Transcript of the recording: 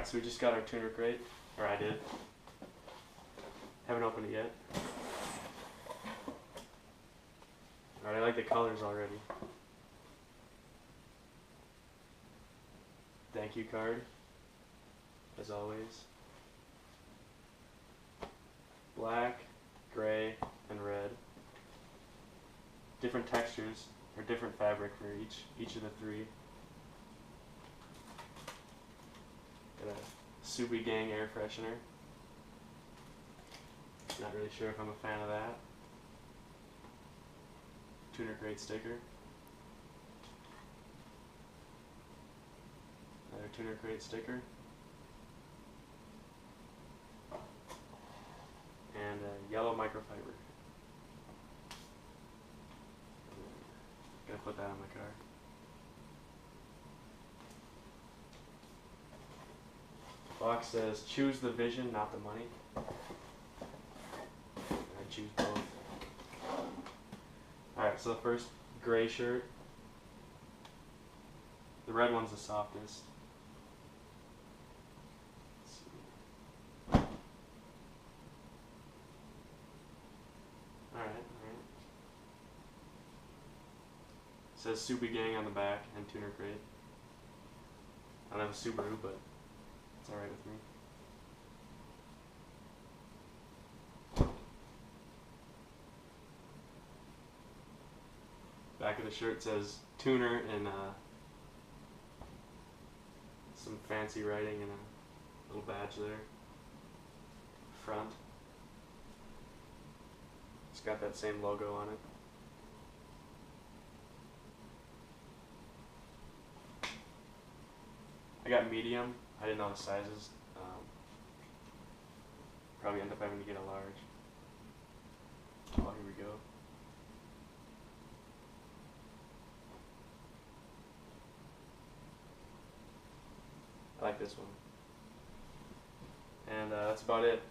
Alright, so we just got our tuner crate, or I did. Haven't opened it yet. Alright, I like the colors already. Thank you card, as always. Black, gray, and red. Different textures, or different fabric for each of the three. Got a Subi Gang air freshener. Not really sure if I'm a fan of that. Tuner crate sticker. Another tuner crate sticker. And a yellow microfiber. Gotta put that on my car. Box says, choose the vision, not the money. I choose both. Alright, so the first gray shirt. The red one's the softest. Let's see. Alright. It says Subi Gang on the back and tuner crate. I don't have a Subaru, but it's alright with me. Back of the shirt says tuner in some fancy writing and a little badge there. Front. It's got that same logo on it. I got medium. I didn't know the sizes. Probably end up having to get a large. Oh, here we go. I like this one. And that's about it.